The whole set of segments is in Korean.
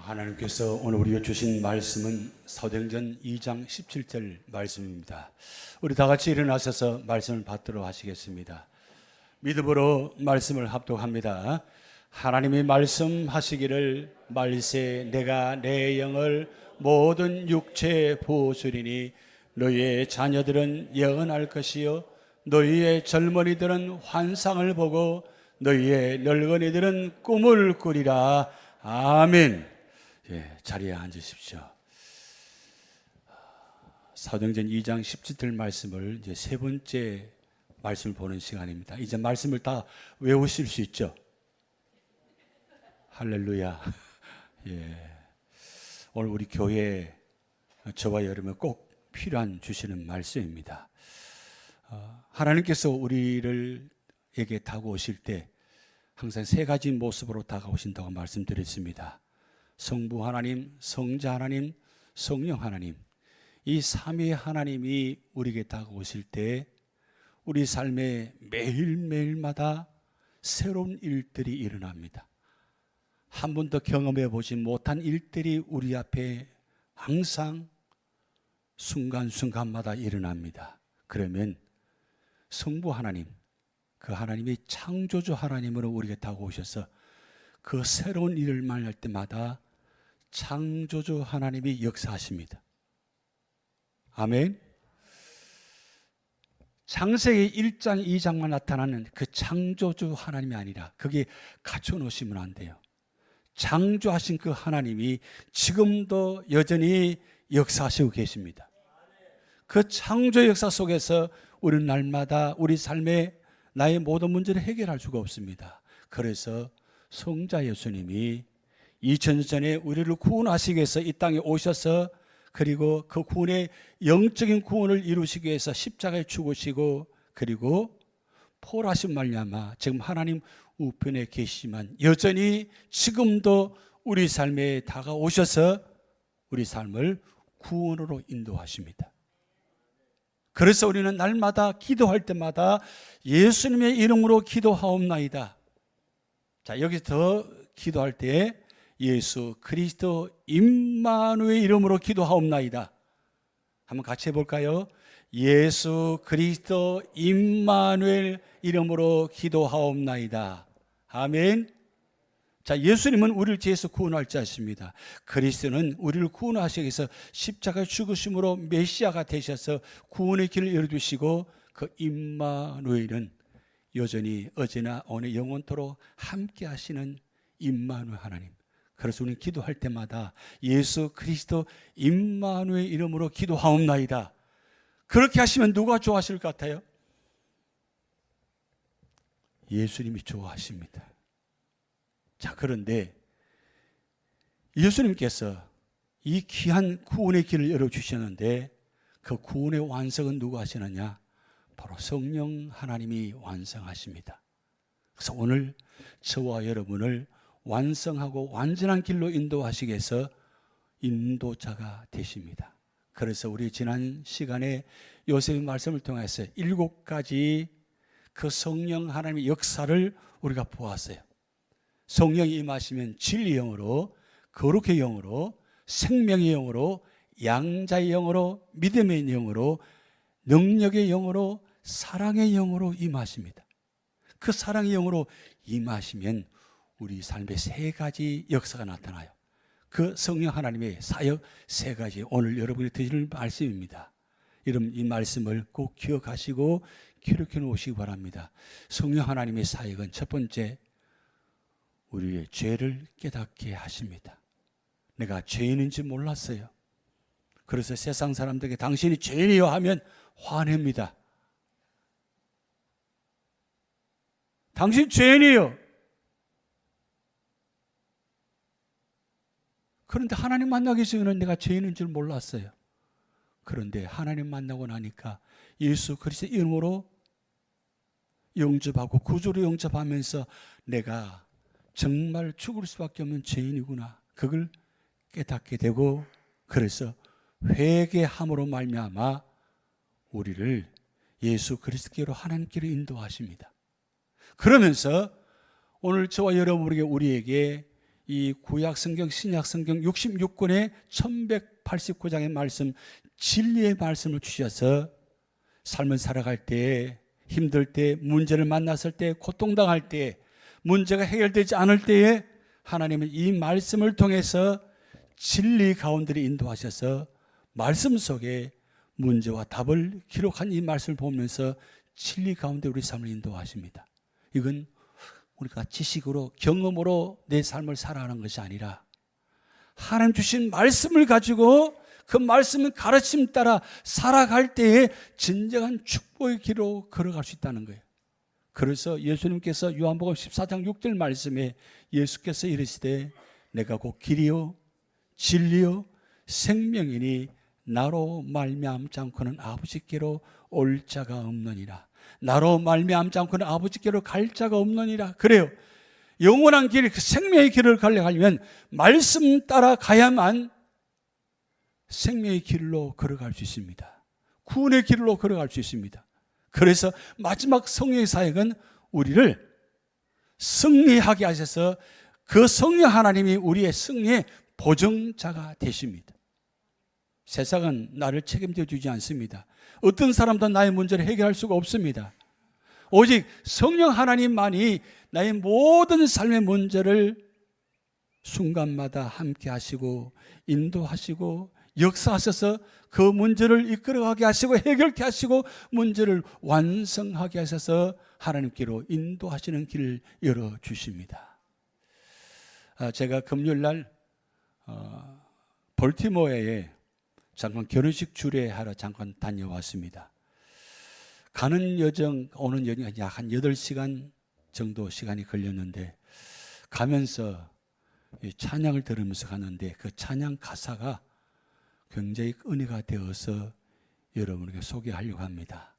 하나님께서 오늘 우리에게 주신 말씀은 사도행전 2장 17절 말씀입니다. 우리 다 같이 일어나셔서 말씀을 받도록 하시겠습니다. 믿음으로 말씀을 합독합니다. 하나님이 말씀하시기를 말세 내가 내 영을 모든 육체에 부어주리니 너희의 자녀들은 예언할 것이요 너희의 젊은이들은 환상을 보고 너희의 늙은이들은 꿈을 꾸리라. 아멘. 자리에 앉으십시오. 사도행전 2장 17절 말씀을 이제 세 번째 말씀을 보는 시간입니다. 이제 말씀을 다 외우실 수 있죠? 할렐루야. 오늘 우리 교회에 저와 여러분 꼭 필요한 주시는 말씀입니다. 하나님께서 우리에게 다가오실 때 항상 세 가지 모습으로 다가오신다고 말씀드렸습니다. 성부 하나님, 성자 하나님, 성령 하나님, 이 삼위 하나님이 우리에게 다가오실 때 우리 삶에 매일매일마다 새로운 일들이 일어납니다. 한 번도 경험해 보지 못한 일들이 우리 앞에 항상 순간순간마다 일어납니다. 그러면 성부 하나님, 그 하나님이 창조주 하나님으로 우리에게 다가오셔서 그 새로운 일을 만날 때마다 창조주 하나님이 역사하십니다. 아멘. 창세기 1장 2장만 나타나는 그 창조주 하나님이 아니라 거기에 갖춰 놓으시면 안 돼요. 창조하신 그 하나님이 지금도 여전히 역사하시고 계십니다. 그 창조 역사 속에서 우리는 날마다 우리 삶에 나의 모든 문제를 해결할 수가 없습니다. 그래서 성자 예수님이 2000년 전에 우리를 구원하시기 위해서 이 땅에 오셔서 그리고 그 구원의 영적인 구원을 이루시기 위해서 십자가에 죽으시고 그리고 포로하신 말미암아 지금 하나님 우편에 계시지만 여전히 지금도 우리 삶에 다가오셔서 우리 삶을 구원으로 인도하십니다. 그래서 우리는 날마다 기도할 때마다 예수님의 이름으로 기도하옵나이다. 자, 여기서 더 기도할 때 예수 그리스도 임마누엘 이름으로 기도하옵나이다. 한번 같이 해볼까요? 예수 그리스도 임마누엘 이름으로 기도하옵나이다. 아멘. 자, 예수님은 우리를 죄에서 구원할 자이십니다. 그리스도는 우리를 구원하시기 위해서 십자가에 죽으심으로 메시아가 되셔서 구원의 길을 열어주시고 그 임마누엘은 여전히 어제나 오늘 영원토록 함께 하시는 임마누엘 하나님. 그래서 우리는 기도할 때마다 예수 그리스도 임마누엘 이름으로 기도하옵나이다. 그렇게 하시면 누가 좋아하실 것 같아요? 예수님이 좋아하십니다. 자, 그런데 예수님께서 이 귀한 구원의 길을 열어주셨는데 그 구원의 완성은 누가 하시느냐? 바로 성령 하나님이 완성하십니다. 그래서 오늘 저와 여러분을 완성하고 완전한 길로 인도하시기 위해서 인도자가 되십니다. 그래서 우리 지난 시간에 요셉의 말씀을 통해서 7가지 그 성령 하나님의 역사를 우리가 보았어요. 성령이 임하시면 진리의 영으로, 거룩의 영으로, 생명의 영으로, 양자의 영으로, 믿음의 영으로, 능력의 영으로, 사랑의 영으로 임하십니다. 그 사랑의 영으로 임하시면 우리 삶에 3가지 역사가 나타나요. 그 성령 하나님의 사역 3가지 오늘 여러분이 드릴 말씀입니다. 여러분 이 말씀을 꼭 기억하시고 기록해 놓으시기 바랍니다. 성령 하나님의 사역은 첫 번째 우리의 죄를 깨닫게 하십니다. 내가 죄인인지 몰랐어요. 그래서 세상 사람들에게 당신이 죄인이요 하면 화냅니다. 당신 죄인이요. 그런데 하나님 만나기 전에는 내가 죄인인 줄 몰랐어요. 그런데 하나님 만나고 나니까 예수 그리스도 이름으로 영접하고 구주로 영접하면서 내가 정말 죽을 수밖에 없는 죄인이구나. 그걸 깨닫게 되고 그래서 회개함으로 말미암아 우리를 예수 그리스도께로 하나님께로 인도하십니다. 그러면서 오늘 저와 여러분에게 우리에게 이 구약 성경, 신약 성경 66권의 1189장의 말씀, 진리의 말씀을 주셔서 삶을 살아갈 때, 힘들 때, 문제를 만났을 때, 고통당할 때, 문제가 해결되지 않을 때에 하나님은 이 말씀을 통해서 진리 가운데를 인도하셔서 말씀 속에 문제와 답을 기록한 이 말씀을 보면서 진리 가운데 우리 삶을 인도하십니다. 이건 우리가 지식으로 경험으로 내 삶을 살아가는 것이 아니라 하나님 주신 말씀을 가지고 그 말씀의 가르침 따라 살아갈 때에 진정한 축복의 길로 걸어갈 수 있다는 거예요. 그래서 예수님께서 요한복음 14장 6절 말씀에 예수께서 이르시되 내가 곧 길이요 진리요 생명이니 나로 말미암지 않고는 아버지께로 올 자가 없느니라. 나로 말미암지 않고는 아버지께로 갈 자가 없느니라. 그래요. 영원한 길, 그 생명의 길을 가려면 말씀 따라 가야만 생명의 길로 걸어갈 수 있습니다. 구원의 길로 걸어갈 수 있습니다. 그래서 마지막 성령의 사역은 우리를 승리하게 하셔서 그 성령 하나님이 우리의 승리의 보증자가 되십니다. 세상은 나를 책임져 주지 않습니다. 어떤 사람도 나의 문제를 해결할 수가 없습니다. 오직 성령 하나님만이 나의 모든 삶의 문제를 순간마다 함께 하시고 인도하시고 역사하셔서 그 문제를 이끌어가게 하시고 해결케 하시고 문제를 완성하게 하셔서 하나님께로 인도하시는 길을 열어주십니다. 제가 금요일 날 볼티모어에 잠깐 결혼식 주례하러 잠깐 다녀왔습니다. 가는 여정, 오는 여정이 약 한 8시간 정도 시간이 걸렸는데 가면서 찬양을 들으면서 가는데 그 찬양 가사가 굉장히 은혜가 되어서 여러분에게 소개하려고 합니다.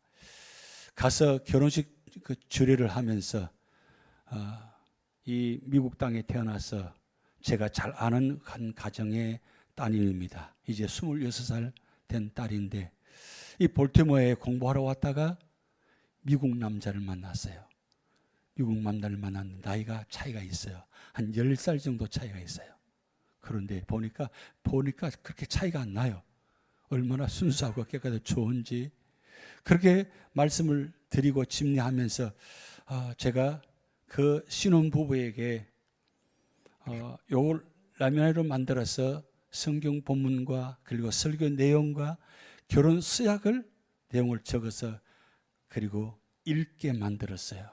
가서 결혼식 그 주례를 하면서 이 미국 땅에 태어나서 제가 잘 아는 한 가정의 따님입니다. 이제 26살 된 딸인데 이 볼티모어에 공부하러 왔다가 미국 남자를 만났어요. 미국 남자를 만났는데 나이가 차이가 있어요. 한 10살 정도 차이가 있어요. 그런데 보니까 그렇게 차이가 안 나요. 얼마나 순수하고 깨끗하고 좋은지 그렇게 말씀을 드리고 집례하면서 제가 그 신혼부부에게 요 라미네로 만들어서 성경 본문과 그리고 설교 내용과 결혼 서약을 내용을 적어서 그리고 읽게 만들었어요.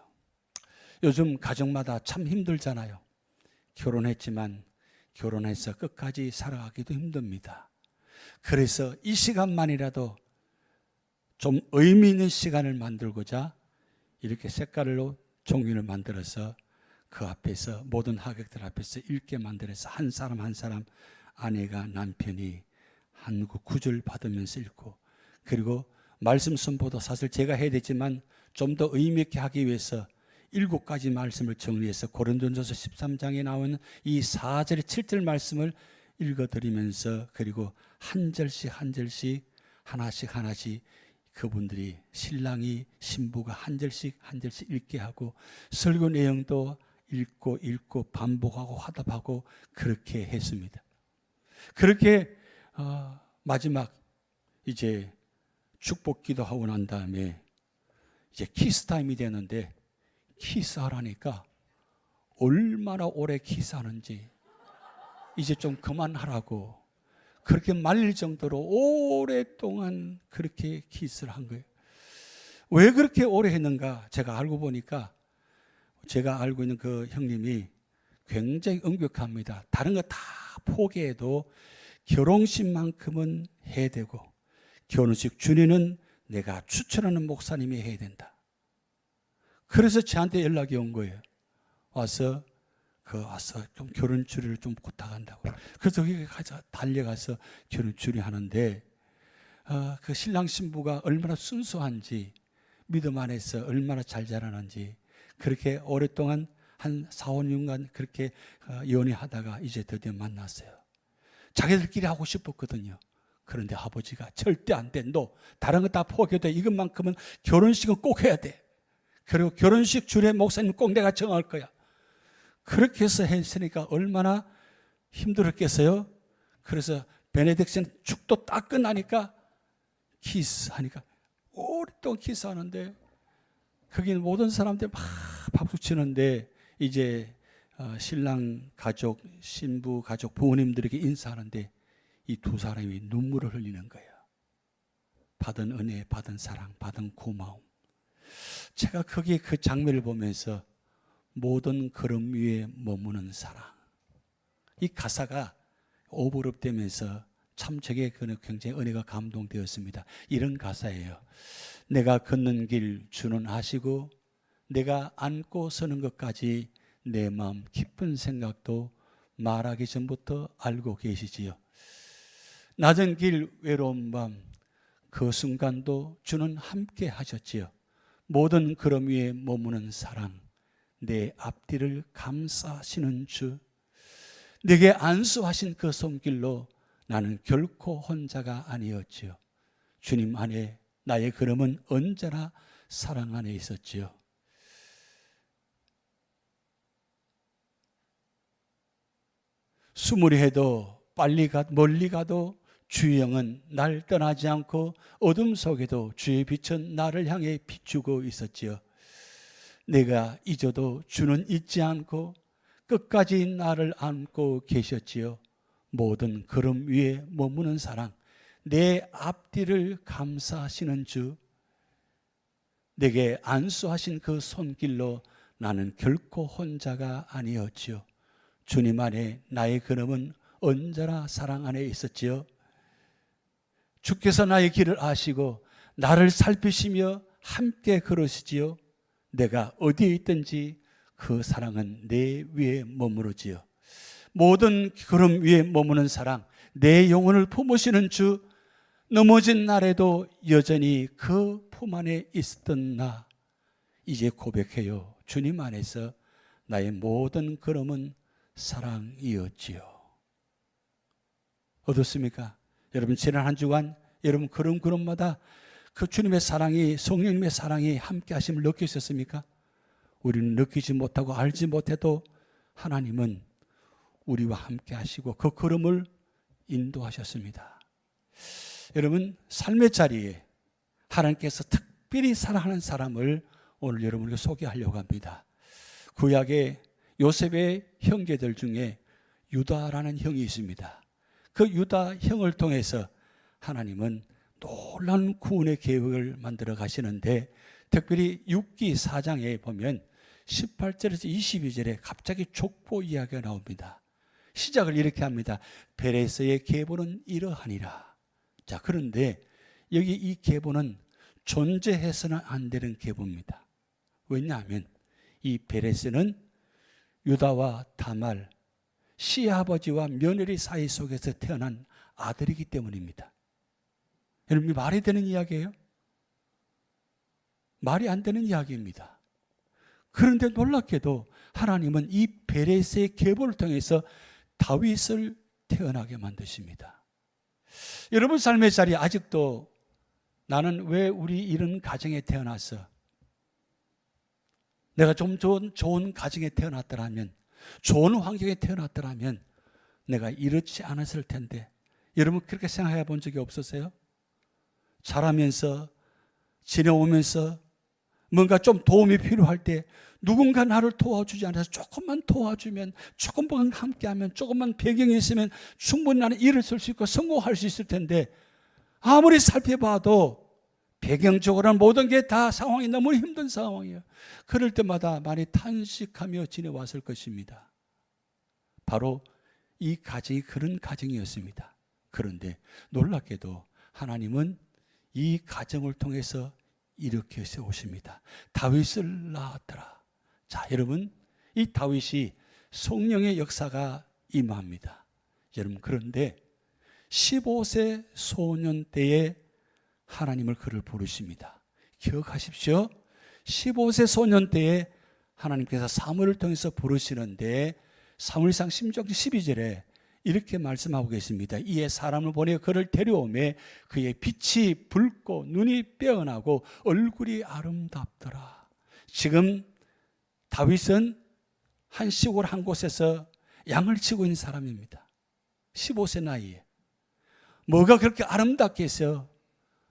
요즘 가정마다 참 힘들잖아요. 결혼했지만 결혼해서 끝까지 살아가기도 힘듭니다. 그래서 이 시간만이라도 좀 의미 있는 시간을 만들고자 이렇게 색깔로 종이를 만들어서 그 앞에서 모든 하객들 앞에서 읽게 만들어서 한 사람 한 사람 아내가 남편이 한 구절 받으면서 읽고 그리고 말씀 선포도 사실 제가 해야 되지만 좀 더 의미 있게 하기 위해서 7가지 말씀을 정리해서 고린도전서 13장에 나오는 이 4절에 7절 말씀을 읽어드리면서 그리고 한 절씩 한 절씩 하나씩 그분들이 신랑이 신부가 한 절씩 한 절씩 읽게 하고 설교 내용도 읽고 반복하고 화답하고 그렇게 했습니다. 그렇게 마지막 이제 축복 기도하고 난 다음에 이제 키스 타임이 되는데 키스하라니까 얼마나 오래 키스하는지 이제 좀 그만하라고 그렇게 말릴 정도로 오랫동안 그렇게 키스를 한 거예요. 왜 그렇게 오래 했는가 제가 알고 보니까 제가 알고 있는 그 형님이 굉장히 엄격합니다. 다른 거 다 포기해도 결혼식만큼은 해야 되고 결혼식 주례는 내가 추천하는 목사님이 해야 된다. 그래서 저한테 연락이 온 거예요. 와서 좀 결혼 주례를 좀 부탁한다고. 그래서 거기 달려가서 결혼 주례 하는데 그 신랑 신부가 얼마나 순수한지 믿음 안에서 얼마나 잘 자라는지 그렇게 오랫동안 한 4, 5년간 그렇게 연애하다가 이제 드디어 만났어요. 자기들끼리 하고 싶었거든요. 그런데 아버지가 절대 안 돼. 너 다른 거 다 포기해도 이것만큼은 결혼식은 꼭 해야 돼. 그리고 결혼식 주례 목사님 꼭 내가 정할 거야. 그렇게 해서 했으니까 얼마나 힘들었겠어요? 그래서 베네딕트는 축도 딱 끝나니까 키스하니까 오랫동안 키스하는데 거기 모든 사람들 막 박수 치는데 이제 신랑 가족, 신부 가족, 부모님들에게 인사하는데 이 두 사람이 눈물을 흘리는 거예요. 받은 은혜, 받은 사랑, 받은 고마움. 제가 거기에 그 장면을 보면서 모든 걸음 위에 머무는 사랑. 이 가사가 오버랩되면서 참 제게 굉장히 은혜가 감동되었습니다. 이런 가사예요. 내가 걷는 길 주는 아시고 내가 앉고 서는 것까지 내 마음 깊은 생각도 말하기 전부터 알고 계시지요. 낮은 길 외로운 밤 그 순간도 주는 함께 하셨지요. 모든 걸음 위에 머무는 사랑 내 앞뒤를 감싸시는 주 내게 안수하신 그 손길로 나는 결코 혼자가 아니었지요. 주님 안에 나의 걸음은 언제나 사랑 안에 있었지요. 수무리 해도 멀리 가도 주의 영은 날 떠나지 않고 어둠 속에도 주의 빛은 나를 향해 비추고 있었지요. 내가 잊어도 주는 잊지 않고 끝까지 나를 안고 계셨지요. 모든 걸음 위에 머무는 사랑 내 앞뒤를 감싸시는 주 내게 안수하신 그 손길로 나는 결코 혼자가 아니었지요. 주님 안에 나의 걸음은 언제나 사랑 안에 있었지요. 주께서 나의 길을 아시고 나를 살피시며 함께 걸으시지요. 내가 어디에 있든지 그 사랑은 내 위에 머무르지요. 모든 걸음 위에 머무는 사랑 내 영혼을 품으시는 주 넘어진 날에도 여전히 그 품 안에 있었던 나 이제 고백해요. 주님 안에서 나의 모든 걸음은 사랑이었지요. 어떻습니까? 여러분 지난 한 주간 여러분 걸음걸음마다 그 주님의 사랑이 성령님의 사랑이 함께 하심을 느끼셨습니까? 우리는 느끼지 못하고 알지 못해도 하나님은 우리와 함께 하시고 그 걸음을 인도하셨습니다. 여러분 삶의 자리에 하나님께서 특별히 사랑하는 사람을 오늘 여러분에게 소개하려고 합니다. 구약의 요셉의 형제들 중에 유다라는 형이 있습니다. 그 유다 형을 통해서 하나님은 놀라운 구원의 계획을 만들어 가시는데 특별히 6기 4장에 보면 18절에서 22절에 갑자기 족보 이야기가 나옵니다. 시작을 이렇게 합니다. 베레스의 계보는 이러하니라. 자, 그런데 여기 이 계보는 존재해서는 안 되는 계보입니다. 왜냐하면 이 베레스는 유다와 다말 시아버지와 며느리 사이 속에서 태어난 아들이기 때문입니다. 여러분 말이 되는 이야기예요? 말이 안 되는 이야기입니다. 그런데 놀랍게도 하나님은 이 베레스의 계보를 통해서 다윗을 태어나게 만드십니다. 여러분 삶의 자리에 아직도 나는 왜 우리 이런 가정에 태어났어? 내가 좀 좋은 가정에 태어났더라면 좋은 환경에 태어났더라면 내가 이렇지 않았을 텐데 여러분 그렇게 생각해 본 적이 없으세요? 자라면서 지내오면서 뭔가 좀 도움이 필요할 때 누군가 나를 도와주지 않아서 조금만 도와주면 조금만 함께하면 조금만 배경이 있으면 충분히 나는 일을 쓸 수 있고 성공할 수 있을 텐데 아무리 살펴봐도 배경적으로는 모든 게 다 상황이 너무 힘든 상황이에요. 그럴 때마다 많이 탄식하며 지내왔을 것입니다. 바로 이 가정이 그런 가정이었습니다. 그런데 놀랍게도 하나님은 이 가정을 통해서 이렇게 세우십니다. 다윗을 낳았더라. 자, 여러분 이 다윗이 성령의 역사가 임합니다. 여러분 그런데 15세 소년 때에 하나님을 그를 부르십니다. 기억하십시오. 15세 소년 때에 하나님께서 사무엘을 통해서 부르시는데 사무엘상 16장 12절에 이렇게 말씀하고 계십니다. 이에 사람을 보내 그를 데려오매 그의 빛이 붉고 눈이 빼어나고 얼굴이 아름답더라. 지금 다윗은 한 시골 한 곳에서 양을 치고 있는 사람입니다. 15세 나이에. 뭐가 그렇게 아름답게 했어요?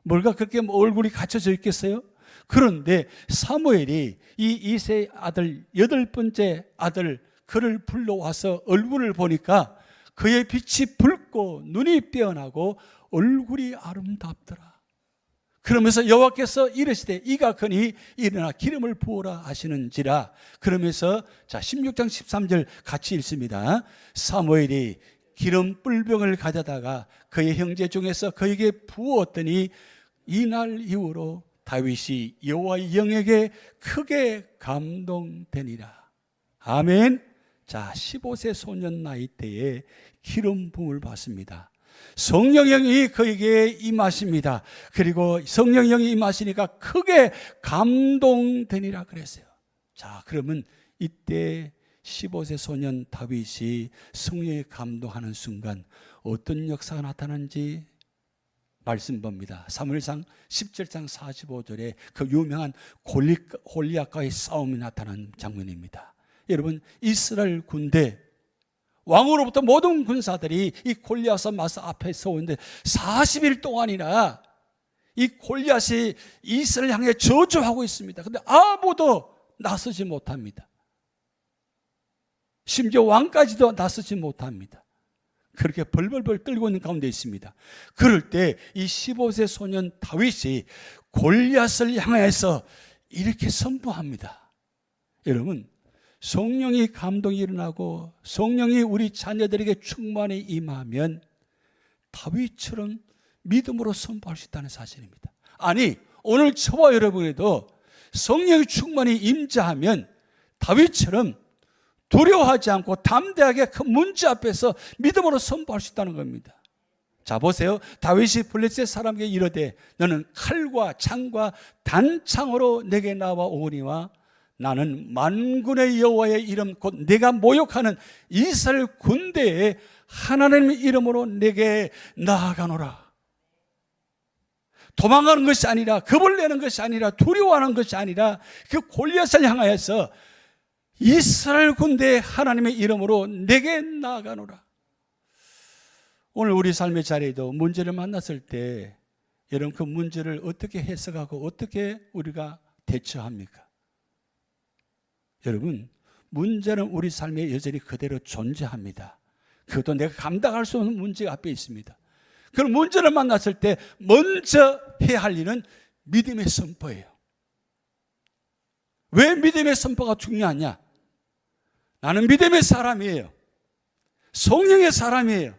뭐가 그렇게 얼굴이 갖춰져 있겠어요? 그런데 사무엘이 이 이세 아들 8번째 아들 그를 불러와서 얼굴을 보니까 그의 빛이 붉고 눈이 빼어나고 얼굴이 아름답더라. 그러면서 여호와께서 이르시되 이가 크니 일어나 기름을 부어라 하시는지라. 그러면서 자 16장 13절 같이 읽습니다. 사무엘이 기름 뿔병을 가져다가 그의 형제 중에서 그에게 부었더니 이날 이후로 다윗이 여호와의 영에게 크게 감동되니라. 아멘. 자 15세 소년 나이 때에 기름 부음을 받습니다. 성령이 그에게 임하십니다. 그리고 성령이 임하시니까 크게 감동되니라 그랬어요. 자, 그러면 이때 15세 소년 다윗이 성령에 감동하는 순간 어떤 역사가 나타나는지 말씀 봅니다. 사무엘상 17장 45절에 그 유명한 골리앗과의 싸움이 나타난 장면입니다. 여러분, 이스라엘 군대 왕으로부터 모든 군사들이 이 골리앗 마사 앞에 서오는데 40일 동안이나 이 골리앗이 이스라엘 향해 저주하고 있습니다. 그런데 아무도 나서지 못합니다. 심지어 왕까지도 나서지 못합니다. 그렇게 벌벌벌 떨고 있는 가운데 있습니다. 그럴 때 이 15세 소년 다윗이 골리앗을 향해서 이렇게 선포합니다. 여러분, 성령이 감동이 일어나고 성령이 우리 자녀들에게 충만히 임하면 다윗처럼 믿음으로 선포할 수 있다는 사실입니다. 아니, 오늘 저와 여러분에도 성령이 충만히 임재하면 다윗처럼 두려워하지 않고 담대하게 그 문제 앞에서 믿음으로 선포할 수 있다는 겁니다. 자, 보세요. 다윗이 블레셋 사람에게 이르되 너는 칼과 창과 단창으로 내게 나와 오거니와 나는 만군의 여호와의 이름 곧 내가 모욕하는 이스라엘 군대에 하나님의 이름으로 내게 나아가노라. 도망가는 것이 아니라, 겁을 내는 것이 아니라, 두려워하는 것이 아니라 그 골리앗을 향하여서 이스라엘 군대에 하나님의 이름으로 내게 나아가노라. 오늘 우리 삶의 자리에도 문제를 만났을 때 여러분 그 문제를 어떻게 해석하고 어떻게 우리가 대처합니까? 여러분, 문제는 우리 삶에 여전히 그대로 존재합니다. 그것도 내가 감당할 수 없는 문제가 앞에 있습니다. 그런 문제를 만났을 때 먼저 해야 할 일은 믿음의 선포예요. 왜 믿음의 선포가 중요하냐? 나는 믿음의 사람이에요. 성령의 사람이에요.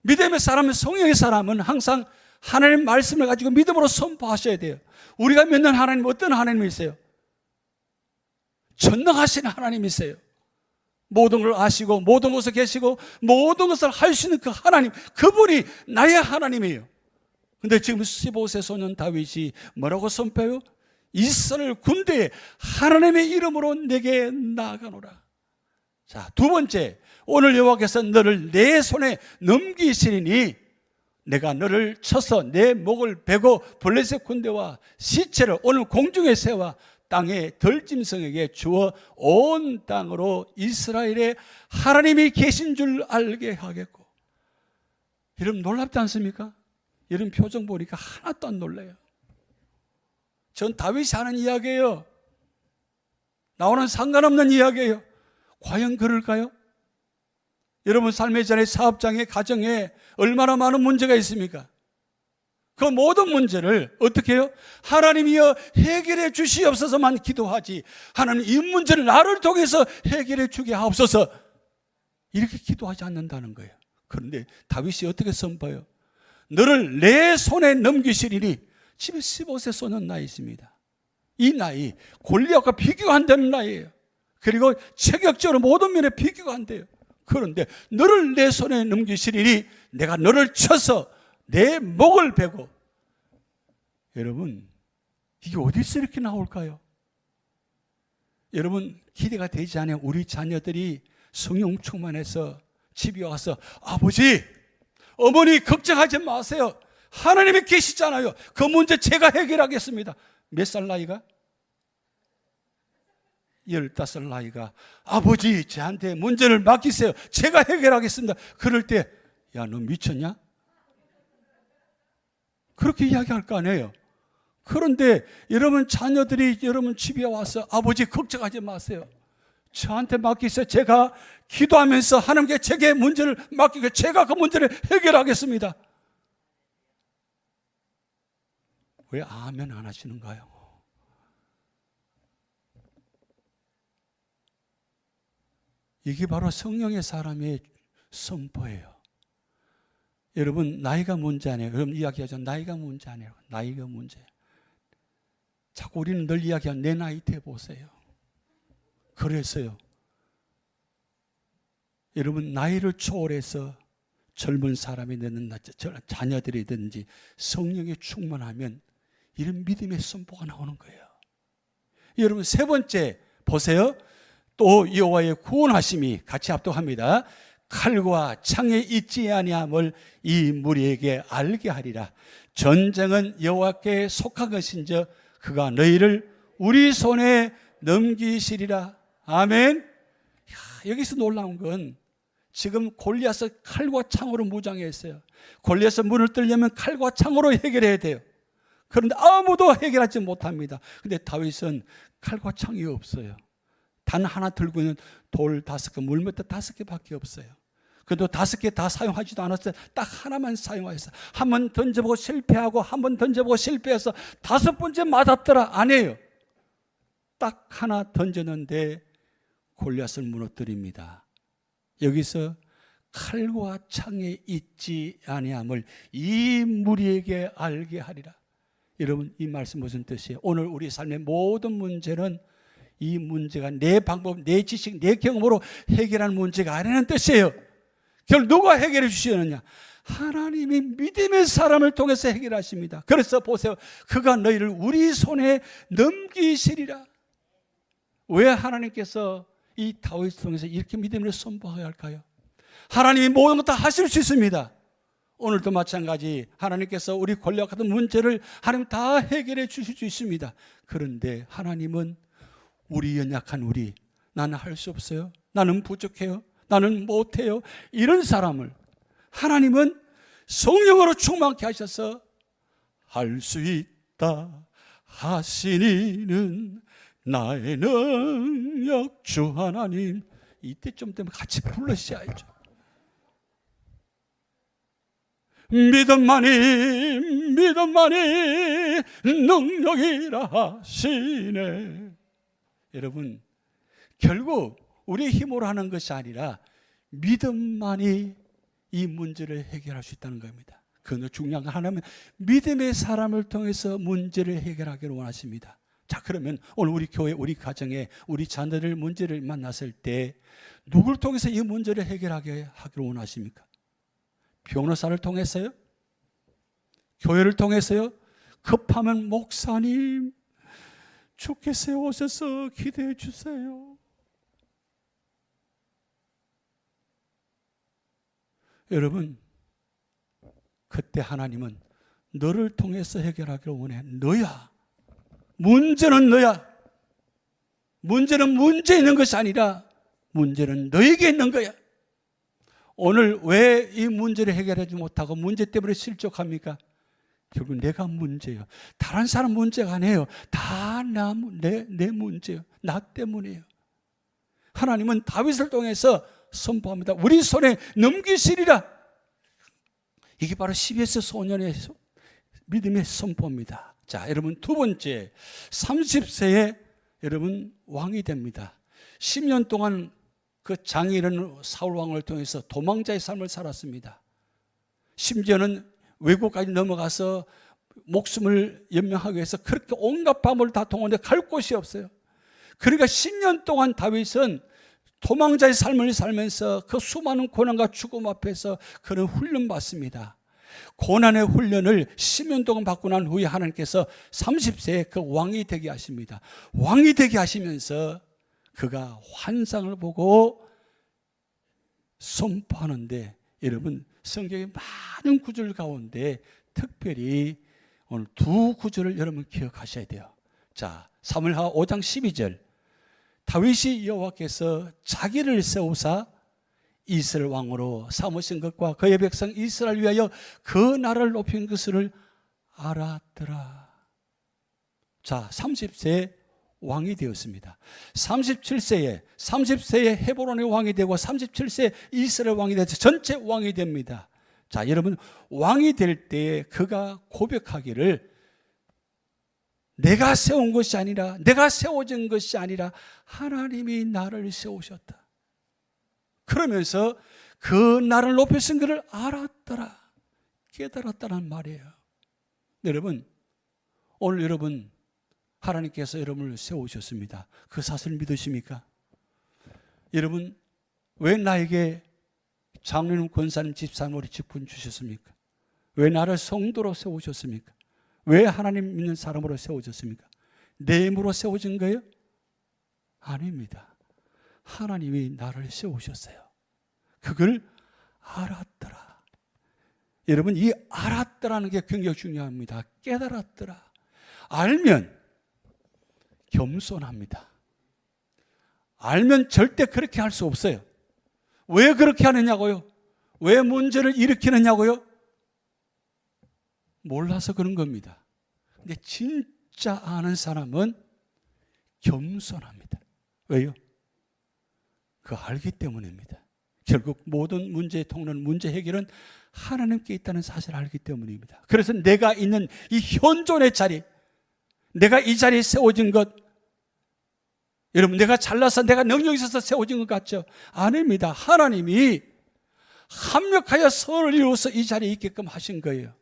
믿음의 사람은, 성령의 사람은 항상 하나님의 말씀을 가지고 믿음으로 선포하셔야 돼요. 우리가 믿는 하나님 어떤 하나님이세요? 전능하신 하나님이세요. 모든 걸 아시고 모든 곳에 계시고 모든 것을 할 수 있는 그 하나님, 그분이 나의 하나님이에요. 그런데 지금 15세 소년 다윗이 뭐라고 선포해요? 이스라엘 군대에 하나님의 이름으로 내게 나아가노라. 자, 두 번째, 오늘 여호와께서 너를 내 손에 넘기시리니 내가 너를 쳐서 내 목을 베고 블레셋 군대와 시체를 오늘 공중의 새와 땅의 들짐승에게 주어 온 땅으로 이스라엘에 하나님이 계신 줄 알게 하겠고. 여러분 놀랍지 않습니까? 여러분 표정 보니까 하나도 안 놀라요. 전 다윗이 하는 이야기예요. 나오는 상관없는 이야기예요. 과연 그럴까요? 여러분 삶의 자리, 사업장에, 가정에 얼마나 많은 문제가 있습니까? 그 모든 문제를 어떻게 해요? 하나님이여 해결해 주시옵소서만 기도하지, 하나님 이 문제를 나를 통해서 해결해 주게 하옵소서, 이렇게 기도하지 않는다는 거예요. 그런데 다윗이 어떻게 선포해요? 너를 내 손에 넘기시리니. 지금 15세 소년 나이입니다. 이 나이 골리앗과 비교가 안 되는 나이예요. 그리고 체격적으로 모든 면에 비교가 안 돼요. 그런데 너를 내 손에 넘기시리니 내가 너를 쳐서 내 목을 베고. 여러분 이게 어디서 이렇게 나올까요? 여러분 기대가 되지 않아요? 우리 자녀들이 성령 충만해서 집에 와서 아버지, 어머니 걱정하지 마세요. 하나님이 계시잖아요. 그 문제 제가 해결하겠습니다. 몇 살 나이가? 15 나이가 아버지 저한테 문제를 맡기세요. 제가 해결하겠습니다. 그럴 때 야, 너 미쳤냐? 그렇게 이야기할 거 아니에요. 그런데 여러분 자녀들이 여러분 집에 와서 아버지 걱정하지 마세요. 저한테 맡기세요. 제가 기도하면서 하나님께 제게 문제를 맡기고 제가 그 문제를 해결하겠습니다. 왜 아멘 안 하시는가요? 이게 바로 성령의 사람의 선포예요. 여러분 나이가 문제 아니에요. 그럼 이야기하죠. 나이가 문제 아니에요. 나이가 문제예요. 자꾸 우리는 늘 이야기하는 내 나이 때 보세요. 그래서요. 여러분 나이를 초월해서 젊은 사람이 되는 자녀들이든지 성령에 충만하면 이런 믿음의 선포가 나오는 거예요. 여러분 세 번째 보세요. 또 여호와의 구원하심이 같이 합독합니다. 칼과 창에 있지 아니함을 이 무리에게 알게 하리라. 전쟁은 여호와께 속한 것인즉 그가 너희를 우리 손에 넘기시리라. 아멘. 여기서 놀라운 건 지금 골리앗은 칼과 창으로 무장했어요. 골리앗은 문을 뚫려면 칼과 창으로 해결해야 돼요. 그런데 아무도 해결하지 못합니다. 그런데 다윗은 칼과 창이 없어요. 단 하나 들고 있는 돌 5개, 물맷돌 5개밖에 없어요. 그래도 5개 다 사용하지도 않았어요. 딱 하나만 사용하였어요. 한 번 던져보고 실패하고 한 번 던져보고 실패해서 5번째 맞았더라. 아니에요. 딱 하나 던졌는데 골리앗을 무너뜨립니다. 여기서 칼과 창에 있지 아니함을 이 무리에게 알게 하리라. 여러분 이 말씀 무슨 뜻이에요? 오늘 우리 삶의 모든 문제는 이 문제가 내 방법, 내 지식, 내 경험으로 해결하는 문제가 아니라는 뜻이에요. 결국 누가 해결해 주시느냐? 하나님이 믿음의 사람을 통해서 해결하십니다. 그래서 보세요. 그가 너희를 우리 손에 넘기시리라. 왜 하나님께서 이 다윗을 통해서 이렇게 믿음을 선포해야 할까요? 하나님이 모든 것 다 하실 수 있습니다. 오늘도 마찬가지 하나님께서 우리 권력 같은 문제를 하나님 다 해결해 주실 수 있습니다. 그런데 하나님은 우리 연약한 우리, 나는 할 수 없어요. 나는 부족해요. 나는 못해요. 이런 사람을 하나님은 성령으로 충만케 하셔서 할 수 있다 하시니는 나의 능력 주 하나님. 이때쯤 되면 같이 불러주셔야죠. 믿음만이 능력이라 하시네. 여러분 결국 우리의 힘으로 하는 것이 아니라 믿음만이 이 문제를 해결할 수 있다는 겁니다. 그런데 중요한 건 하나님은 믿음의 사람을 통해서 문제를 해결하기를 원하십니다. 자, 그러면 오늘 우리 교회, 우리 가정에 우리 자녀들 문제를 만났을 때 누구를 통해서 이 문제를 해결하게 하기를 원하십니까? 변호사를 통해서요? 교회를 통해서요? 급하면 목사님 주께서 오셔서 기도해 주세요. 여러분 그때 하나님은 너를 통해서 해결하기를 원해. 너야. 문제는 너야. 문제는 문제 있는 것이 아니라 문제는 너에게 있는 거야. 오늘 왜 이 문제를 해결하지 못하고 문제 때문에 실족합니까? 결국 내가 문제예요. 다른 사람 문제가 아니에요. 다 내 문제예요. 나 때문이에요. 하나님은 다윗을 통해서 선포합니다. 우리 손에 넘기시리라. 이게 바로 CBS 소년의 믿음의 선포입니다. 자, 여러분 두 번째 30세에 여러분 왕이 됩니다. 10년 동안 그 장인은 사울 왕을 통해서 도망자의 삶을 살았습니다. 심지어는 외국까지 넘어가서 목숨을 연명하기 위해서 그렇게 온갖 방법을 다 동원해 갈 곳이 없어요. 그러니까 10년 동안 다윗은 도망자의 삶을 살면서 그 수많은 고난과 죽음 앞에서 그런 훈련 받습니다. 고난의 훈련을 10년 동안 받고 난 후에 하나님께서 30세에 그 왕이 되게 하십니다. 왕이 되게 하시면서 그가 환상을 보고 선포하는데 여러분 성경의 많은 구절 가운데 특별히 오늘 두 구절을 여러분 기억하셔야 돼요. 자, 사무엘하 5장 12절 다윗이 여호와께서 자기를 세우사 이스라엘 왕으로 삼으신 것과 그의 백성 이스라엘 위하여 그 나라를 높인 것을 알았더라. 자, 30세에 왕이 되었습니다. 30세에 헤브론의 왕이 되고 37세에 이스라엘 왕이 돼서 전체 왕이 됩니다. 자, 여러분, 왕이 될 때에 그가 고백하기를 내가 세운 것이 아니라, 내가 세워진 것이 아니라 하나님이 나를 세우셨다. 그러면서 그 나를 높이신 것을 알았더라, 깨달았다는 말이에요. 여러분, 오늘 여러분 하나님께서 여러분을 세우셨습니다. 그 사실을 믿으십니까? 여러분, 왜 나에게 장로님, 권사님, 집사님으로 직분 주셨습니까? 왜 나를 성도로 세우셨습니까? 왜 하나님 믿는 사람으로 세워졌습니까? 내 힘으로 세워진 거예요? 아닙니다. 하나님이 나를 세우셨어요. 그걸 알았더라. 여러분, 이 알았더라는 게 굉장히 중요합니다. 깨달았더라. 알면 겸손합니다. 알면 절대 그렇게 할 수 없어요. 왜 그렇게 하느냐고요? 왜 문제를 일으키느냐고요? 몰라서 그런 겁니다. 근데 진짜 아는 사람은 겸손합니다. 왜요? 그거 알기 때문입니다. 결국 모든 문제의 통로는, 문제 해결은 하나님께 있다는 사실을 알기 때문입니다. 그래서 내가 있는 이 현존의 자리, 내가 이 자리에 세워진 것, 여러분, 내가 잘나서 내가 능력이 있어서 세워진 것 같죠? 아닙니다. 하나님이 합력하여 선을 이루어서 이 자리에 있게끔 하신 거예요.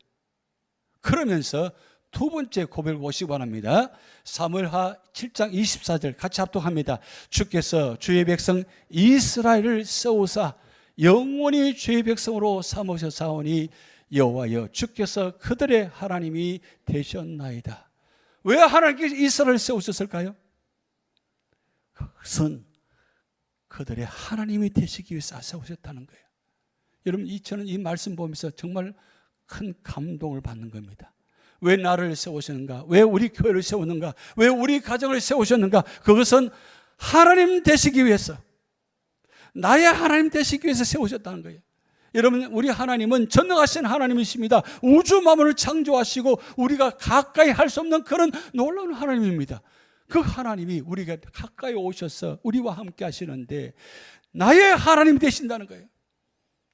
그러면서 두 번째 고백을 보시기 바랍니다. 사무엘하 7장 24절 같이 합독합니다. 주께서 주의 백성 이스라엘을 세우사 영원히 주의 백성으로 삼으셨사오니 여호와여 주께서 그들의 하나님이 되셨나이다. 왜 하나님께서 이스라엘을 세우셨을까요? 그것은 그들의 하나님이 되시기 위해서 세우셨다는 거예요. 여러분, 저는 이 말씀 보면서 정말 큰 감동을 받는 겁니다. 왜 나를 세우셨는가? 왜 우리 교회를 세우는가? 왜 우리 가정을 세우셨는가? 그것은 하나님 되시기 위해서, 나의 하나님 되시기 위해서 세우셨다는 거예요. 여러분, 우리 하나님은 전능하신 하나님이십니다. 우주 만물을 창조하시고 우리가 가까이 할 수 없는 그런 놀라운 하나님입니다. 그 하나님이 우리가 가까이 오셔서 우리와 함께 하시는데 나의 하나님 되신다는 거예요.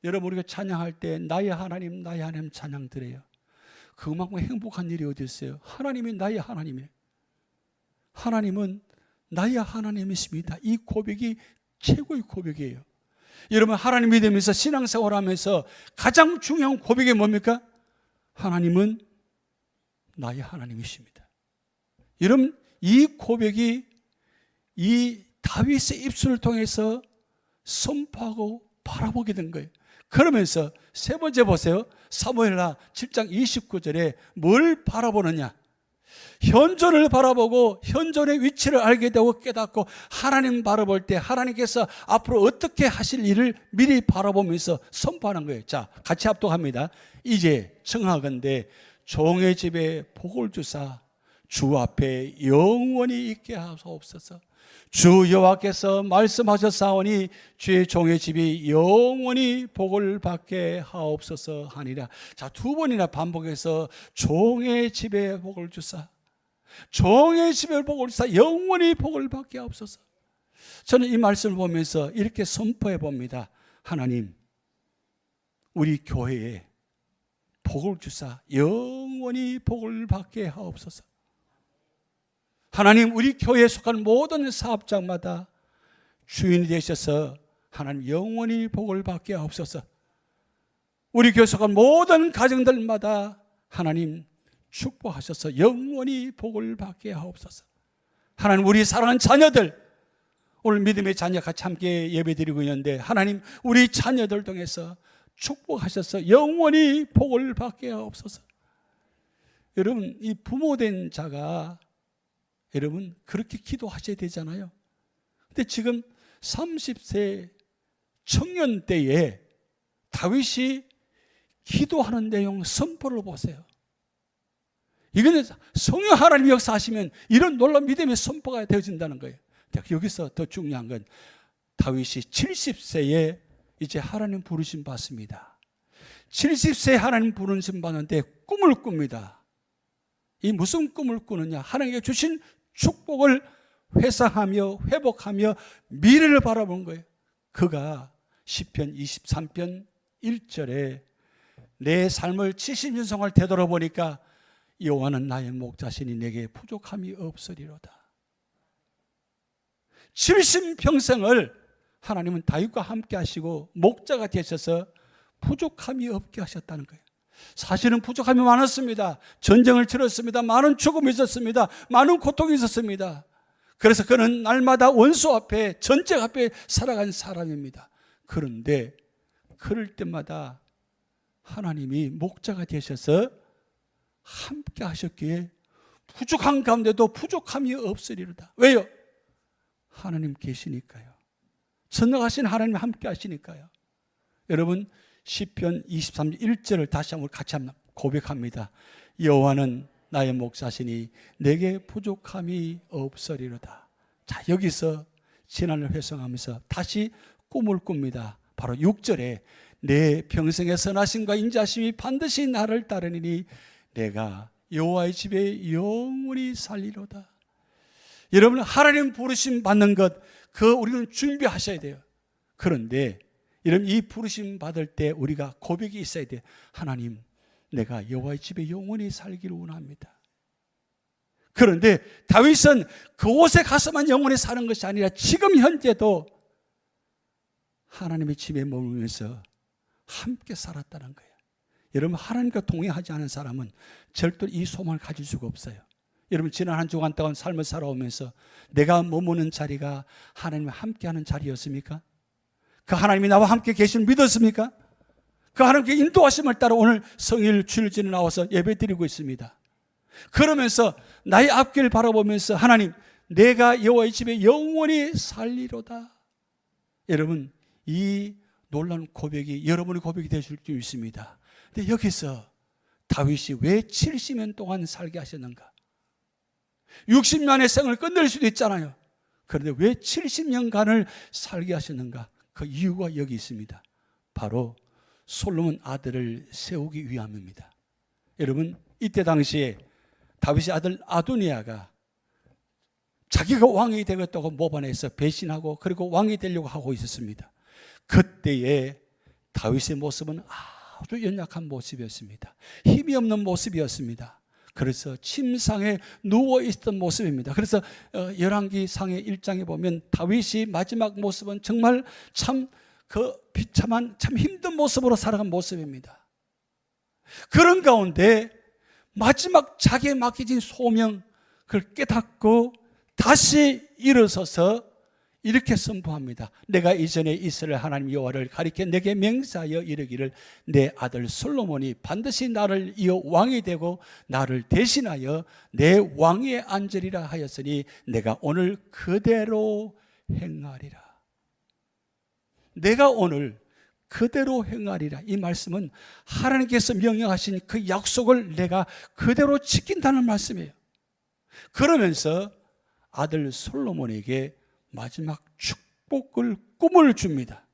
여러분, 우리가 찬양할 때 나의 하나님, 나의 하나님 찬양 드려요. 그만큼 행복한 일이 어디 있어요? 하나님이 나의 하나님이에요. 하나님은 나의 하나님이십니다. 이 고백이 최고의 고백이에요. 여러분, 하나님 믿으면서 신앙생활하면서 가장 중요한 고백이 뭡니까? 하나님은 나의 하나님이십니다. 여러분, 이 고백이 이 다윗의 입술을 통해서 선포하고 바라보게 된 거예요. 그러면서 세 번째 보세요. 사무엘하 7장 29절에 뭘 바라보느냐? 현존을 바라보고 현존의 위치를 알게 되고 깨닫고 하나님 바라볼 때 하나님께서 앞으로 어떻게 하실 일을 미리 바라보면서 선포하는 거예요. 자, 같이 합독합니다. 이제 청하건대 종의 집에 복을 주사 주 앞에 영원히 있게 하소서. 주 여호와께서 말씀하셨사오니 주의 종의 집이 영원히 복을 받게 하옵소서 하니라. 자, 두 번이나 반복해서 종의 집에 복을 주사, 종의 집에 복을 주사, 영원히 복을 받게 하옵소서. 저는 이 말씀을 보면서 이렇게 선포해 봅니다. 하나님, 우리 교회에 복을 주사 영원히 복을 받게 하옵소서. 하나님, 우리 교회에 속한 모든 사업장마다 주인이 되셔서 하나님 영원히 복을 받게 하옵소서. 우리 교회에 속한 모든 가정들마다 하나님 축복하셔서 영원히 복을 받게 하옵소서. 하나님, 우리 사랑하는 자녀들, 오늘 믿음의 자녀 같이 함께 예배드리고 있는데 하나님, 우리 자녀들 통해서 축복하셔서 영원히 복을 받게 하옵소서. 여러분, 이 부모된 자가 여러분 그렇게 기도하셔야 되잖아요. 근데 지금 30세 청년 때에 다윗이 기도하는 내용 선포를 보세요. 이거는 성령 하나님이 역사하시면 이런 놀라운 믿음의 선포가 되어진다는 거예요. 여기서 더 중요한 건 다윗이 70세에 이제 하나님 부르심 받습니다. 70세에 하나님 부르심 받는데 꿈을 꿉니다. 이 무슨 꿈을 꾸느냐? 하나님께 주신 축복을 회상하며 회복하며 미래를 바라본 거예요. 그가 시편 23편 1절에 내 삶을 70년 동안 되돌아보니까 여호와는 나의 목자시니 내게 부족함이 없으리로다. 70평생을 하나님은 다윗과 함께 하시고 목자가 되셔서 부족함이 없게 하셨다는 거예요. 사실은 부족함이 많았습니다. 전쟁을 치렀습니다. 많은 죽음이 있었습니다. 많은 고통이 있었습니다. 그래서 그는 날마다 원수 앞에, 전쟁 앞에 살아간 사람입니다. 그런데 그럴 때마다 하나님이 목자가 되셔서 함께 하셨기에 부족한 가운데도 부족함이 없으리로다. 왜요? 하나님 계시니까요. 선능하신 하나님 함께 하시니까요. 여러분 시편 23편 1절을 다시 한번 같이 한번 고백합니다. 여호와는 나의 목자시니 내게 부족함이 없으리로다. 자, 여기서 지난을 회상하면서 다시 꿈을 꿉니다. 바로 6절에 내 평생의 선하심과 인자심이 반드시 나를 따르니 내가 여호와의 집에 영원히 살리로다. 여러분 하나님 부르심 받는 것 그 우리는 준비하셔야 돼요. 그런데 여러분 이 부르심 받을 때 우리가 고백이 있어야 돼요. 하나님 내가 여호와의 집에 영원히 살기를 원합니다. 그런데 다윗은 그곳에 가서만 영원히 사는 것이 아니라 지금 현재도 하나님의 집에 머물면서 함께 살았다는 거예요. 여러분 하나님과 동행하지 않은 사람은 절대로 이 소망을 가질 수가 없어요. 여러분 지난 한 주간 동안 삶을 살아오면서 내가 머무는 자리가 하나님과 함께하는 자리였습니까? 그 하나님이 나와 함께 계시는 믿었습니까? 그 하나님께 인도하심을 따라 오늘 성일 주일전에 나와서 예배드리고 있습니다. 그러면서 나의 앞길을 바라보면서 하나님 내가 여호와의 집에 영원히 살리로다. 여러분 이 놀라운 고백이 여러분의 고백이 되실 수 있습니다. 근데 여기서 다윗이 왜 70년 동안 살게 하셨는가? 60년의 생을 끝낼 수도 있잖아요. 그런데 왜 70년간을 살게 하셨는가? 그 이유가 여기 있습니다. 바로 솔로몬 아들을 세우기 위함입니다. 여러분 이때 당시에 다윗의 아들 아도니아가 자기가 왕이 되겠다고 모반해서 배신하고 그리고 왕이 되려고 하고 있었습니다. 그때의 다윗의 모습은 아주 연약한 모습이었습니다. 힘이 없는 모습이었습니다. 그래서 침상에 누워있던 모습입니다. 그래서 열왕기 상의 1장에 보면 다윗이 마지막 모습은 정말 참 비참한 참 힘든 모습으로 살아간 모습입니다. 그런 가운데 마지막 자기에 맡겨진 소명 그걸 깨닫고 다시 일어서서 이렇게 선포합니다. 내가 이전에 이스라엘 하나님 여호와를 가리켜 내게 맹세하여 이르기를 내 아들 솔로몬이 반드시 나를 이어 왕이 되고 나를 대신하여 내 왕위에 앉으리라 하였으니 내가 오늘 그대로 행하리라. 내가 오늘 그대로 행하리라. 이 말씀은 하나님께서 명령하신 그 약속을 내가 그대로 지킨다는 말씀이에요. 그러면서 아들 솔로몬에게 마지막 축복을 꿈을 줍니다.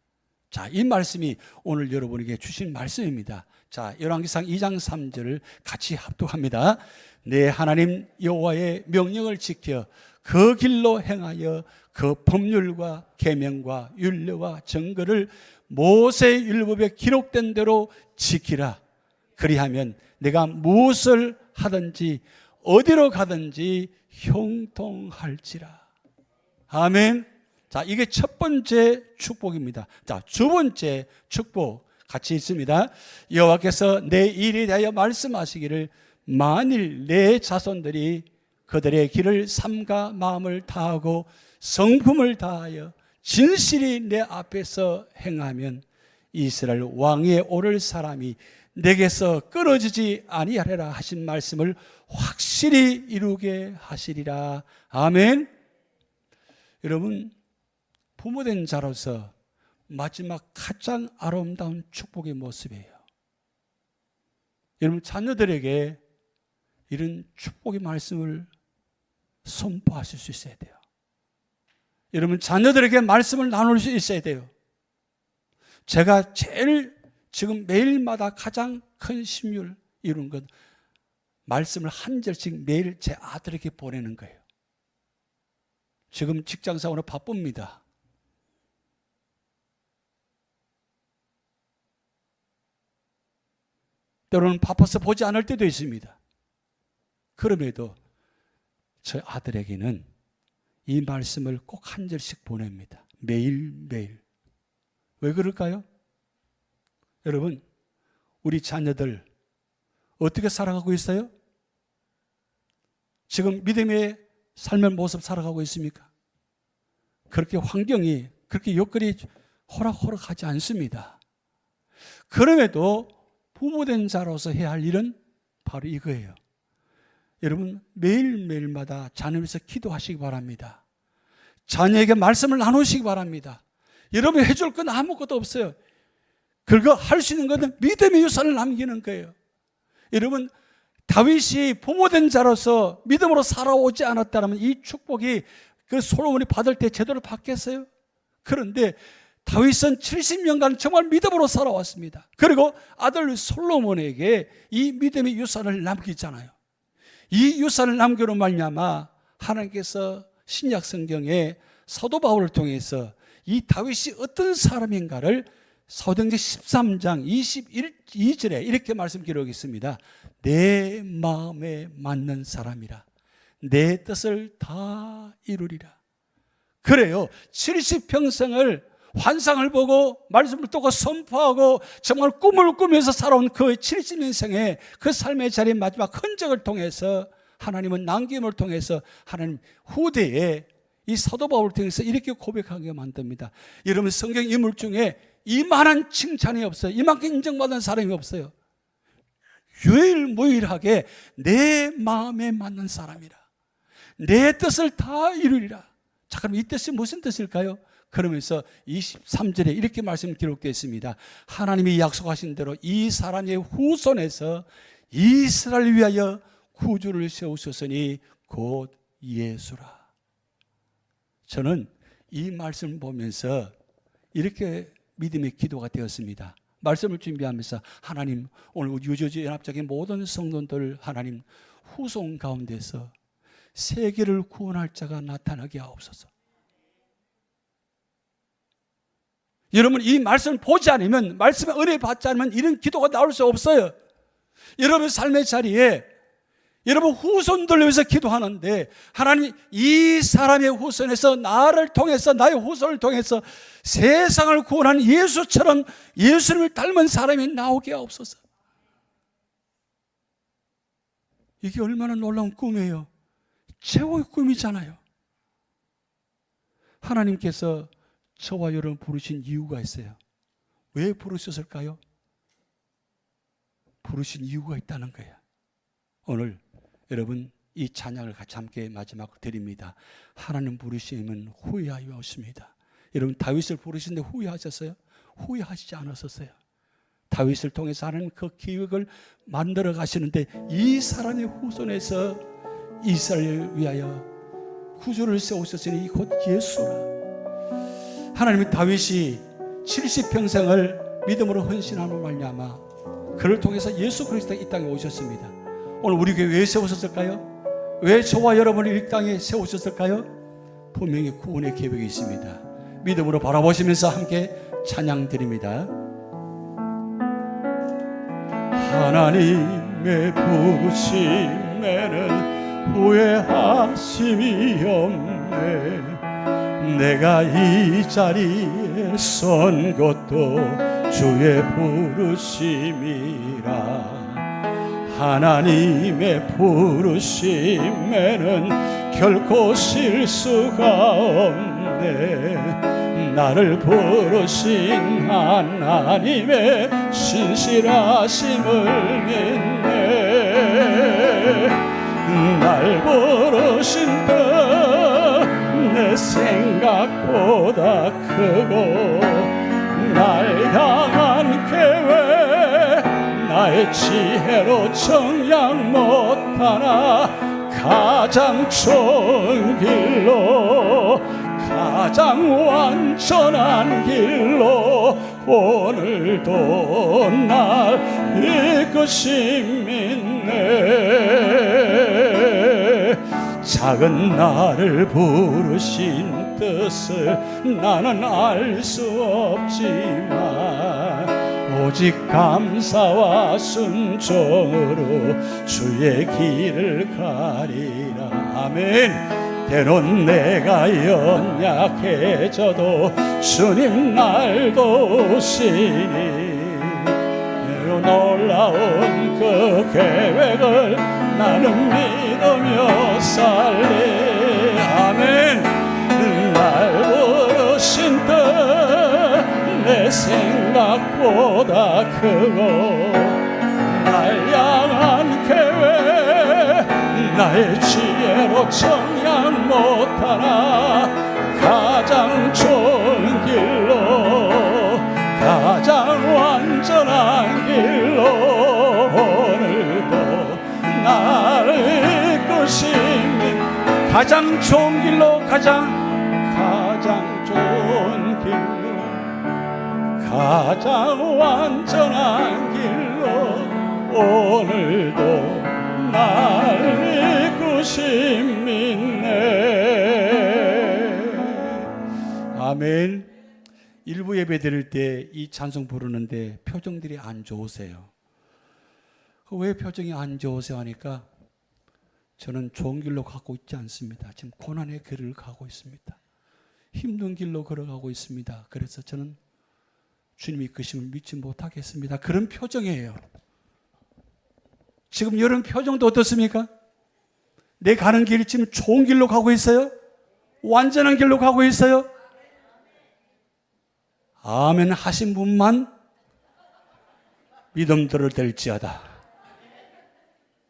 자, 이 말씀이 오늘 여러분에게 주신 말씀입니다. 자, 열왕기상 2장 3절을 같이 합독합니다. 내 하나님 여호와의 명령을 지켜 그 길로 행하여 그 법률과 계명과 율례와 정거를 모세의 율법에 기록된 대로 지키라. 그리하면 내가 무엇을 하든지 어디로 가든지 형통할지라. 아멘. 자, 이게 첫 번째 축복입니다. 자, 두 번째 축복 같이 있습니다. 여호와께서 내 일에 대하여 말씀하시기를 만일 내 자손들이 그들의 길을 삼가 마음을 다하고 성품을 다하여 진실이 내 앞에서 행하면 이스라엘 왕위에 오를 사람이 내게서 끊어지지 아니하리라 하신 말씀을 확실히 이루게 하시리라. 아멘. 여러분 부모된 자로서 마지막 가장 아름다운 축복의 모습이에요. 여러분 자녀들에게 이런 축복의 말씀을 선포하실 수 있어야 돼요. 여러분, 자녀들에게 말씀을 나눌 수 있어야 돼요. 제가 제일 지금 매일마다 가장 큰 심율 이루는 것, 말씀을 한 절씩 매일 제 아들에게 보내는 거예요. 지금 직장생활은 바쁩니다. 때로는 바빠서 보지 않을 때도 있습니다. 그럼에도 저 아들에게는 이 말씀을 꼭 한 절씩 보냅니다. 매일매일. 왜 그럴까요? 여러분, 우리 자녀들 어떻게 살아가고 있어요? 지금 믿음의 삶의 모습 살아가고 있습니까? 그렇게 환경이, 그렇게 여건이 호락호락하지 않습니다. 그럼에도 부모된 자로서 해야 할 일은 바로 이거예요. 여러분, 매일매일마다 자녀에서 기도하시기 바랍니다. 자녀에게 말씀을 나누시기 바랍니다. 여러분이 해줄 건 아무것도 없어요. 그거 할 수 있는 것은 믿음의 유산을 남기는 거예요. 여러분, 다윗이 부모된 자로서 믿음으로 살아오지 않았다면 이 축복이 그 솔로몬이 받을 때 제대로 받겠어요? 그런데 다윗은 70년간 정말 믿음으로 살아왔습니다. 그리고 아들 솔로몬에게 이 믿음의 유산을 남기잖아요. 이 유산을 남기로 말미암아 하나님께서 신약 성경에 사도 바울을 통해서 이 다윗이 어떤 사람인가를 사도행전 13장 22절에 이렇게 말씀 기록이 있습니다. 내 마음에 맞는 사람이라 내 뜻을 다 이루리라. 그래요. 70평생을 환상을 보고 말씀을 듣고 선포하고 정말 꿈을 꾸면서 살아온 그 70년생의 그 삶의 자리의 마지막 흔적을 통해서 하나님은 남김을 통해서 하나님 후대에 이 사도 바울을 통해서 이렇게 고백하게 만듭니다. 여러분, 성경 인물 중에 이만한 칭찬이 없어요. 이만큼 인정받은 사람이 없어요. 유일무이하게 내 마음에 맞는 사람이라 내 뜻을 다 이루리라. 자, 그럼 이 뜻이 무슨 뜻일까요? 그러면서 23절에 이렇게 말씀 기록되어 있습니다. 하나님이 약속하신 대로 이 사람의 후손에서 이스라엘을 위하여 구주를 세우셨으니 곧 예수라. 저는 이 말씀을 보면서 이렇게 믿음의 기도가 되었습니다. 말씀을 준비하면서 하나님, 오늘 유저지 연합적인 모든 성도들 하나님 후손 가운데서 세계를 구원할 자가 나타나게 하옵소서. 여러분, 이 말씀을 보지 않으면, 말씀의 은혜 받지 않으면 이런 기도가 나올 수 없어요. 여러분 삶의 자리에 여러분 후손들을 위해서 기도하는데 하나님, 이 사람의 후손에서 나를 통해서, 나의 후손을 통해서 세상을 구원한 예수처럼 예수님을 닮은 사람이 나오게 하옵소서. 이게 얼마나 놀라운 꿈이에요. 최고의 꿈이잖아요. 하나님께서 저와 여러분 부르신 이유가 있어요. 왜 부르셨을까요? 부르신 이유가 있다는 거예요. 오늘 여러분 이 찬양을 같이 함께 마지막으로 드립니다. 하나님 부르심은 후회하여 없습니다. 여러분 다윗을 부르시는데 후회하셨어요? 후회하시지 않았었어요. 다윗을 통해서 하나님 그 계획을 만들어 가시는데 이 사람의 후손에서 이스라엘을 위하여 구주를 세우셨으니 곧 예수라. 하나님이 다윗이 70평생을 믿음으로 헌신함으로 말미암아 그를 통해서 예수 그리스도가 이 땅에 오셨습니다. 오늘 우리 교회 왜 세우셨을까요? 왜 저와 여러분을 이 땅에 세우셨을까요? 분명히 구원의 계획이 있습니다. 믿음으로 바라보시면서 함께 찬양 드립니다. 하나님의 부르심에는 후회하심이 없네. 내가 이 자리에 선 것도 주의 부르심이라. 하나님의 부르심에는 결코 실수가 없네. 나를 부르신 하나님의 신실하심을 믿네. 날 부르신 내 생각보다 크고 날 향한 계획 나의 지혜로 정량 못하나 가장 좋은 길로 가장 완전한 길로 오늘도 날 이끄심이네. 작은 나를 부르신 뜻을 나는 알 수 없지만 오직 감사와 순종으로 주의 길을 가리라. 아멘. 때론 내가 연약해져도 주님 날 도우시니 때로 놀라운 그 계획을 나는 믿으며 살리. 아멘. 날 부르신 뜻 내 생각보다 크고 날 향한 계획 나의 지혜로 청량 못하나 가장 좋은 길로 가장 완전한 길로 오늘도 나를 이끄시니 가장 좋은 길로 가장 좋은 길로 가장 완전한 길로 오늘도 날 이끄심 믿네. 아멘. 일부 예배 드릴 때 이 찬송 부르는데 표정들이 안 좋으세요. 왜 표정이 안 좋으세요 하니까 저는 좋은 길로 가고 있지 않습니다. 지금 고난의 길을 가고 있습니다. 힘든 길로 걸어가고 있습니다. 그래서 저는 주님이 이끄심을 믿지 못하겠습니다. 그런 표정이에요. 지금 이런 표정도 어떻습니까? 내 가는 길이 지금 좋은 길로 가고 있어요? 완전한 길로 가고 있어요? 아멘 하신 분만 믿음대로 될지어다.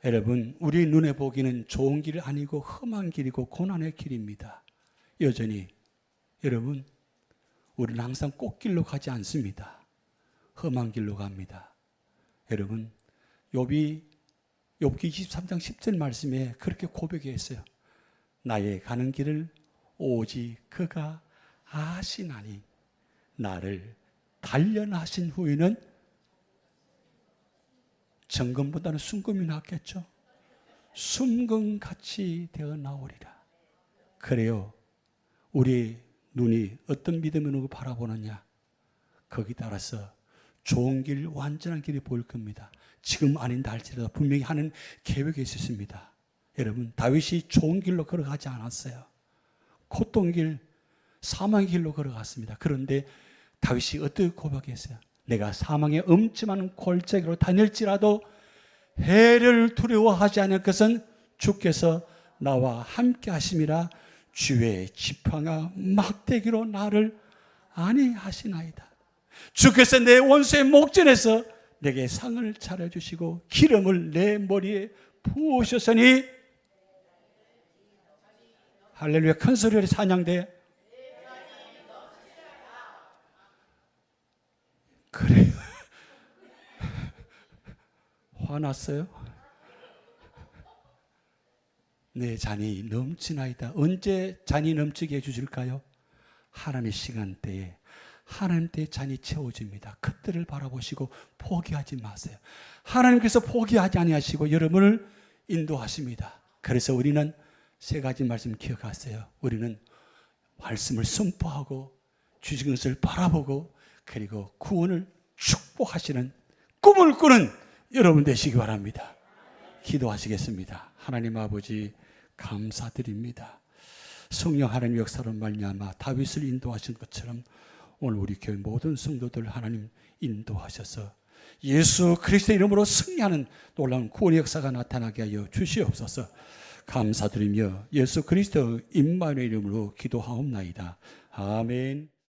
여러분, 우리 눈에 보기는 좋은 길이 아니고 험한 길이고 고난의 길입니다. 여전히 여러분, 우리는 항상 꽃길로 가지 않습니다. 험한 길로 갑니다. 여러분, 욥기 23장 10절 말씀에 그렇게 고백했어요. 나의 가는 길을 오직 그가 아시나니 나를 단련하신 후에는 정금보다는 순금이 낫겠죠. 순금같이 되어 나오리라. 그래요. 우리 눈이 어떤 믿음으로 바라보느냐, 거기 따라서 좋은 길, 완전한 길이 보일 겁니다. 지금 아닌다 할지라도 분명히 하는 계획이 있었습니다. 여러분, 다윗이 좋은 길로 걸어가지 않았어요. 고통길, 사망의 길로 걸어갔습니다. 그런데 다윗이 어떻게 고백했어요? 내가 사망의 엄침한 골짜기로 다닐지라도 해를 두려워하지 않을 것은 주께서 나와 함께 하심이라. 주의 지팡이와 막대기로 나를 안위하시나이다. 주께서 내 원수의 목전에서 내게 상을 차려주시고 기름을 내 머리에 부으셨으니. 할렐루야. 큰 소리로 찬양돼. 그래요. 화났어요? 내 잔이 넘치나이다. 언제 잔이 넘치게 해주실까요? 하나님의 시간대에 하나님 때 잔이 채워집니다. 그때를 바라보시고 포기하지 마세요. 하나님께서 포기하지 아니하시고 여러분을 인도하십니다. 그래서 우리는 세 가지 말씀 기억하세요. 우리는 말씀을 선포하고 주신 것을 바라보고 그리고 구원을 축복하시는 꿈을 꾸는 여러분 되시기 바랍니다. 기도하시겠습니다. 하나님 아버지 감사드립니다. 성령 하나님 역사로 말미암아 다윗을 인도하신 것처럼 오늘 우리 교회 모든 성도들 하나님 인도하셔서 예수 그리스도의 이름으로 승리하는 놀라운 구원의 역사가 나타나게 하여 주시옵소서. 감사드리며 예수 그리스도 임마누엘 이름으로 기도하옵나이다. 아멘.